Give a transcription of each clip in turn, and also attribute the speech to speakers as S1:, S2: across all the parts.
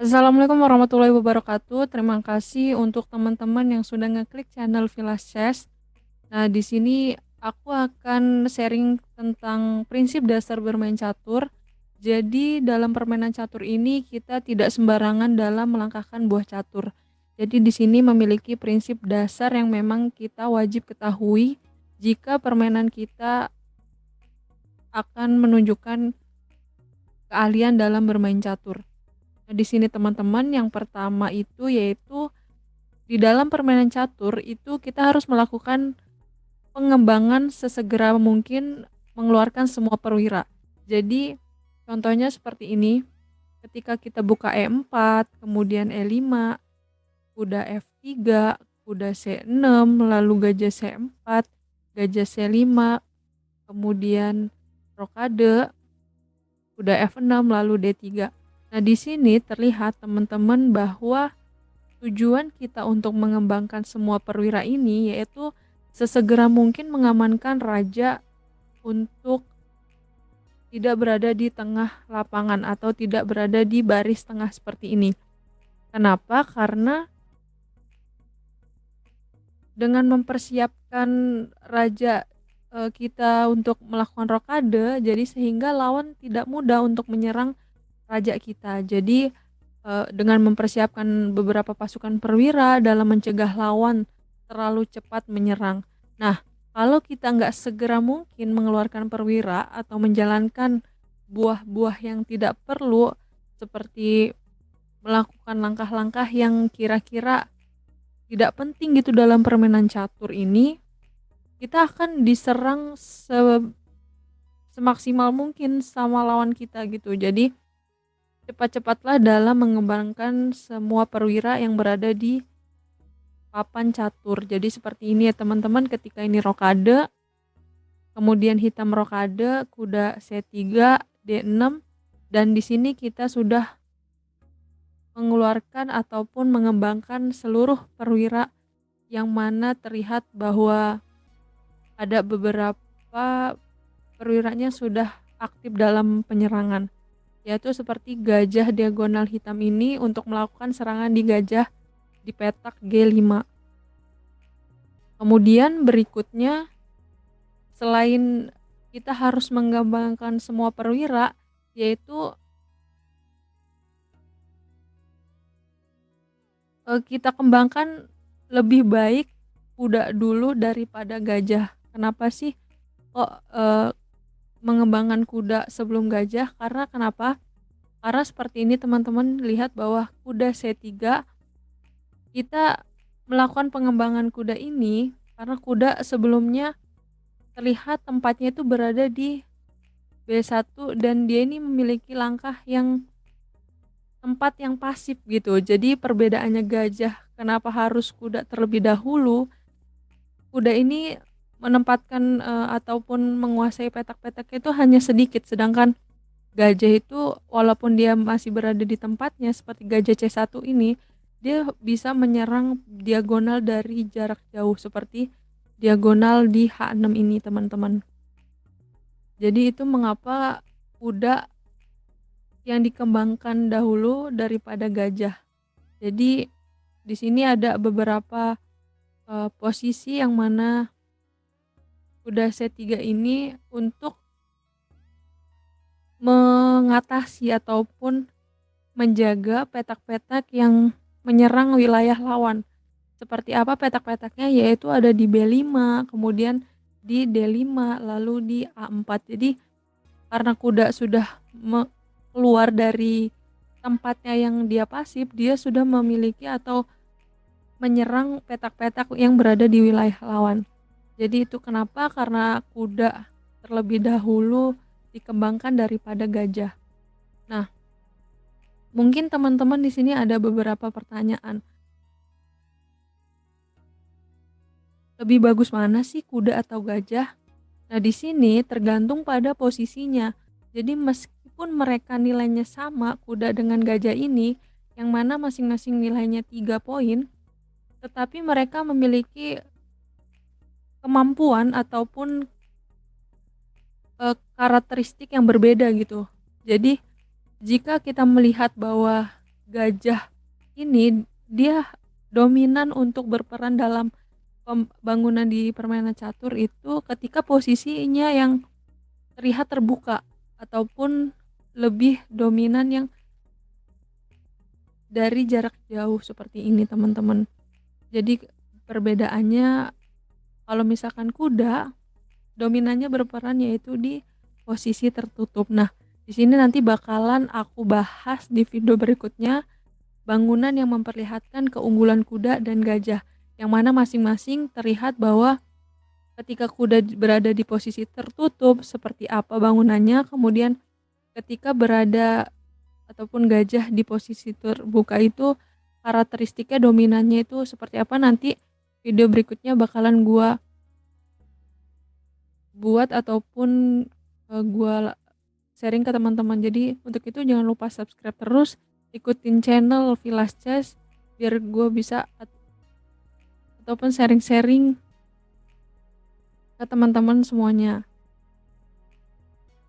S1: Assalamualaikum warahmatullahi wabarakatuh. Terima kasih untuk teman-teman yang sudah ngeklik channel Villa Chess. Nah, di sini aku akan sharing tentang prinsip dasar bermain catur. Jadi, dalam permainan catur ini kita tidak sembarangan dalam melangkahkan buah catur. Jadi, di sini memiliki prinsip dasar yang memang kita wajib ketahui jika permainan kita akan menunjukkan keahlian dalam bermain catur. Nah, di sini teman-teman, yang pertama itu yaitu di dalam permainan catur itu kita harus melakukan pengembangan sesegera mungkin mengeluarkan semua perwira. Jadi contohnya seperti ini, ketika kita buka E4, kemudian E5, kuda F3, kuda C6, lalu gajah C4, gajah C5, kemudian rokade, kuda F6, lalu D3. Nah, di sini terlihat teman-teman bahwa tujuan kita untuk mengembangkan semua perwira ini yaitu sesegera mungkin mengamankan raja untuk tidak berada di tengah lapangan atau tidak berada di baris tengah seperti ini. Kenapa? Karena dengan mempersiapkan raja kita untuk melakukan rokade, jadi sehingga lawan tidak mudah untuk menyerang raja kita. Jadi dengan mempersiapkan beberapa pasukan perwira dalam mencegah lawan terlalu cepat menyerang. Nah, kalau kita nggak segera mungkin mengeluarkan perwira atau menjalankan buah-buah yang tidak perlu, seperti melakukan langkah-langkah yang kira-kira tidak penting gitu dalam permainan catur ini, kita akan diserang semaksimal mungkin sama lawan kita gitu. Jadi cepat-cepatlah dalam mengembangkan semua perwira yang berada di papan catur. Jadi seperti ini ya teman-teman, ketika ini rokade, kemudian hitam rokade, kuda C3, D6, dan di sini kita sudah mengeluarkan ataupun mengembangkan seluruh perwira yang mana terlihat bahwa ada beberapa perwiranya sudah aktif dalam penyerangan. Yaitu seperti gajah diagonal hitam ini untuk melakukan serangan di gajah di petak G5. Kemudian berikutnya, selain kita harus mengembangkan semua perwira, yaitu kita kembangkan lebih baik kuda dulu daripada gajah. Kenapa sih kok mengembangkan kuda sebelum gajah? Karena kenapa? Karena seperti ini teman-teman lihat bahwa kuda C3, kita melakukan pengembangan kuda ini karena kuda sebelumnya terlihat tempatnya itu berada di B1 dan dia ini memiliki langkah yang tempat yang pasif gitu. Jadi perbedaannya gajah kenapa harus kuda terlebih dahulu, kuda ini menempatkan ataupun menguasai petak-petak itu hanya sedikit, sedangkan gajah itu walaupun dia masih berada di tempatnya seperti gajah C1 ini, dia bisa menyerang diagonal dari jarak jauh seperti diagonal di H6 ini teman-teman. Jadi itu mengapa kuda yang dikembangkan dahulu daripada gajah. Jadi di sini ada beberapa posisi yang mana kuda C3 ini untuk mengatasi ataupun menjaga petak-petak yang menyerang wilayah lawan. Seperti apa petak-petaknya? Yaitu ada di B5, kemudian di D5, lalu di A4. Jadi karena kuda sudah keluar dari tempatnya yang dia pasif, dia sudah memiliki atau menyerang petak-petak yang berada di wilayah lawan. Jadi itu kenapa? Karena kuda terlebih dahulu dikembangkan daripada gajah. Nah, mungkin teman-teman di sini ada beberapa pertanyaan. Lebih bagus mana sih kuda atau gajah? Nah, di sini tergantung pada posisinya. Jadi meskipun mereka nilainya sama, kuda dengan gajah ini, yang mana masing-masing nilainya 3 poin, tetapi mereka memiliki kemampuan ataupun karakteristik yang berbeda gitu. Jadi jika kita melihat bahwa gajah ini dia dominan untuk berperan dalam pembangunan di permainan catur itu ketika posisinya yang terlihat terbuka ataupun lebih dominan yang dari jarak jauh seperti ini teman-teman. Jadi perbedaannya kalau misalkan kuda dominannya berperan yaitu di posisi tertutup. Nah, di sini nanti bakalan aku bahas di video berikutnya bangunan yang memperlihatkan keunggulan kuda dan gajah, yang mana masing-masing terlihat bahwa ketika kuda berada di posisi tertutup seperti apa bangunannya, kemudian ketika berada ataupun gajah di posisi terbuka itu karakteristiknya dominannya itu seperti apa. Nanti video berikutnya bakalan gua buat ataupun gua sharing ke teman-teman. Jadi untuk itu jangan lupa subscribe terus, ikutin channel Vilas Chess biar gue bisa ataupun sharing-sharing ke teman-teman semuanya.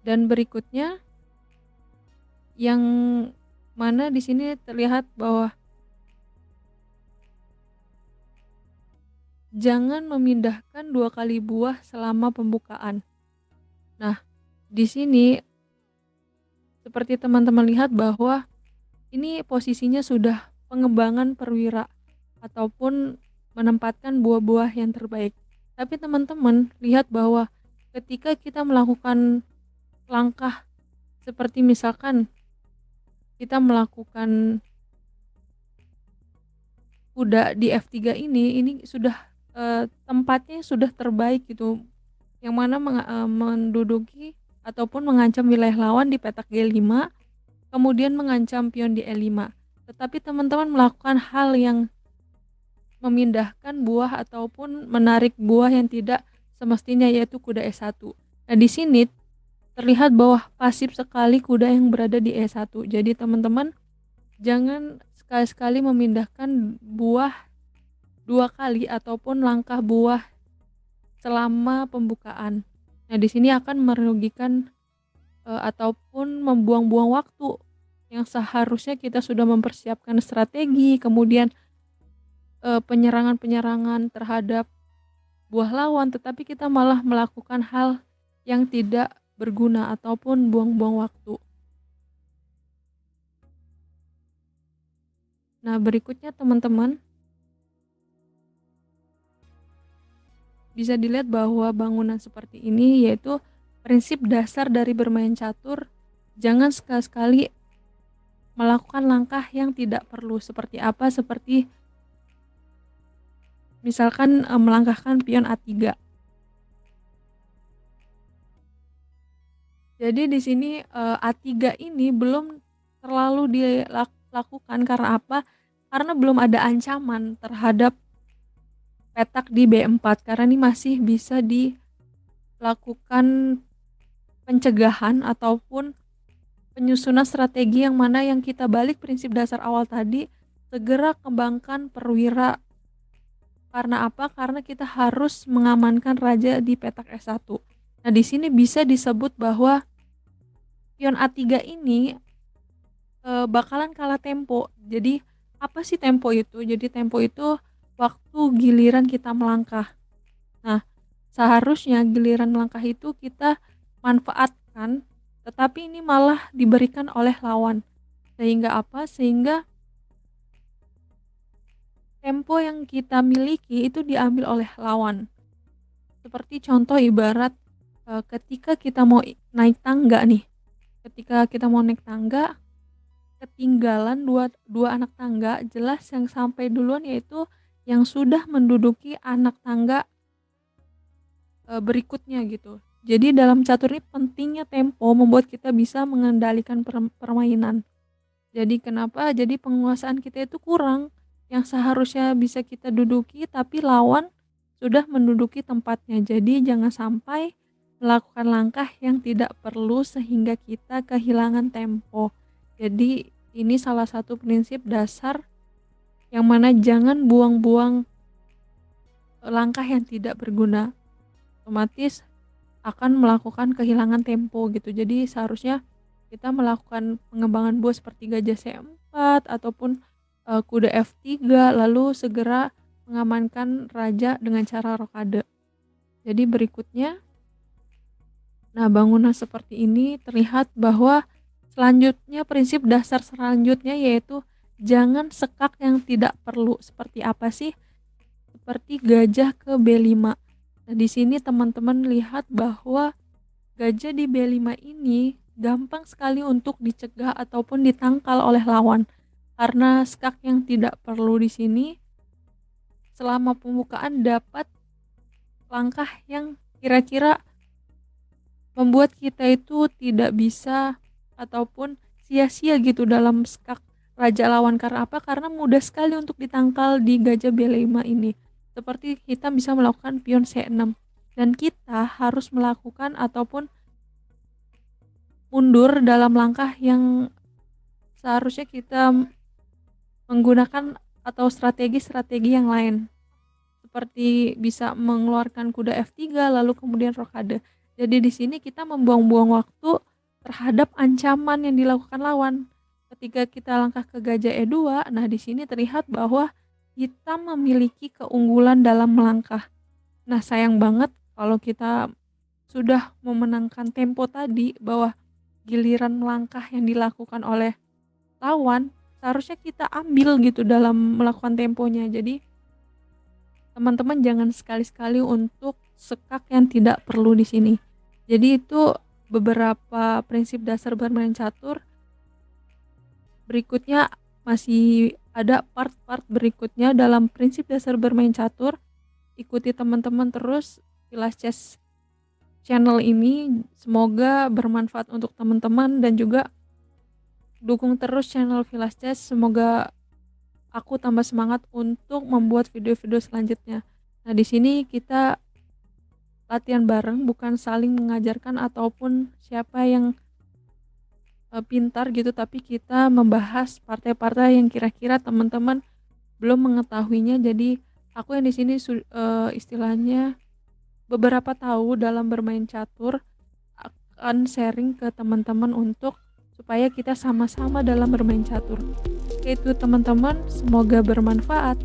S1: Dan berikutnya yang mana di sini terlihat bahwa jangan memindahkan 2 kali buah selama pembukaan. Nah, di sini seperti teman-teman lihat bahwa ini posisinya sudah pengembangan perwira ataupun menempatkan buah-buah yang terbaik. Tapi teman-teman lihat bahwa ketika kita melakukan langkah seperti misalkan kita melakukan kuda di F3 ini sudah tempatnya sudah terbaik gitu, yang mana menduduki ataupun mengancam wilayah lawan di petak G5, kemudian mengancam pion di E5. Tetapi teman-teman melakukan hal yang memindahkan buah ataupun menarik buah yang tidak semestinya, yaitu kuda E1. Nah, di sini terlihat bahwa pasif sekali kuda yang berada di E1. Jadi teman-teman jangan sekali-sekali memindahkan buah 2 kali ataupun langkah buah selama pembukaan. Nah, di sini akan merugikan ataupun membuang-buang waktu yang seharusnya kita sudah mempersiapkan strategi, kemudian penyerangan-penyerangan terhadap buah lawan, tetapi kita malah melakukan hal yang tidak berguna ataupun buang-buang waktu. Nah, berikutnya teman-teman bisa dilihat bahwa bangunan seperti ini yaitu prinsip dasar dari bermain catur. Jangan sekali-sekali melakukan langkah yang tidak perlu. Seperti apa? Seperti misalkan melangkahkan pion A3. Jadi di sini A3 ini belum terlalu dilakukan karena apa? Karena belum ada ancaman terhadap petak di B4, karena ini masih bisa dilakukan pencegahan ataupun penyusunan strategi yang mana yang kita balik prinsip dasar awal tadi, segera kembangkan perwira. Karena apa? Karena kita harus mengamankan raja di petak S1. Nah, di sini bisa disebut bahwa pion A3 ini bakalan kalah tempo. Jadi apa sih tempo itu? Jadi tempo itu waktu giliran kita melangkah. Nah, seharusnya giliran melangkah itu kita manfaatkan, tetapi ini malah diberikan oleh lawan. Sehingga apa? Sehingga tempo yang kita miliki itu diambil oleh lawan. Seperti contoh ibarat ketika kita mau naik tangga nih. Ketika kita mau naik tangga, ketinggalan dua anak tangga, jelas yang sampai duluan yaitu yang sudah menduduki anak tangga berikutnya gitu. Jadi dalam catur ini pentingnya tempo membuat kita bisa mengendalikan permainan. Jadi kenapa? Jadi penguasaan kita itu kurang, yang seharusnya bisa kita duduki tapi lawan sudah menduduki tempatnya. Jadi jangan sampai melakukan langkah yang tidak perlu sehingga kita kehilangan tempo. Jadi ini salah satu prinsip dasar yang mana jangan buang-buang langkah yang tidak berguna, otomatis akan melakukan kehilangan tempo gitu. Jadi seharusnya kita melakukan pengembangan buah seperti gajah CM cepat ataupun kuda F3 lalu segera mengamankan raja dengan cara rokade. Jadi berikutnya, nah bangunan seperti ini terlihat bahwa selanjutnya prinsip dasar selanjutnya yaitu jangan sekak yang tidak perlu. Seperti apa sih? Seperti gajah ke B5. Nah, di sini teman-teman lihat bahwa gajah di B5 ini gampang sekali untuk dicegah ataupun ditangkal oleh lawan. Karena skak yang tidak perlu di sini selama pembukaan dapat langkah yang kira-kira membuat kita itu tidak bisa ataupun sia-sia gitu dalam skak raja lawan. Karena apa? Karena mudah sekali untuk ditangkal di gajah B5 ini. Seperti kita bisa melakukan pion C6 dan kita harus melakukan ataupun mundur dalam langkah yang seharusnya kita menggunakan atau strategi-strategi yang lain. Seperti bisa mengeluarkan kuda F3 lalu kemudian rokade. Jadi di sini kita membuang-buang waktu terhadap ancaman yang dilakukan lawan. Ketika kita langkah ke gajah E2, nah di sini terlihat bahwa kita memiliki keunggulan dalam melangkah. Nah, sayang banget kalau kita sudah memenangkan tempo tadi bahwa giliran melangkah yang dilakukan oleh lawan seharusnya kita ambil gitu dalam melakukan temponya. Jadi teman-teman jangan sekali-sekali untuk sekak yang tidak perlu di sini. Jadi itu beberapa prinsip dasar bermain catur. Berikutnya masih ada part-part berikutnya dalam prinsip dasar bermain catur. Ikuti teman-teman terus Vilas Chess channel ini, semoga bermanfaat untuk teman-teman dan juga dukung terus channel Vilas Chess. Semoga aku tambah semangat untuk membuat video-video selanjutnya. Nah, di sini kita latihan bareng, bukan saling mengajarkan ataupun siapa yang pintar gitu, tapi kita membahas partai-partai yang kira-kira teman-teman belum mengetahuinya. Jadi aku yang di sini istilahnya beberapa tahu dalam bermain catur akan sharing ke teman-teman untuk supaya kita sama-sama dalam bermain catur. Oke, itu teman-teman, semoga bermanfaat.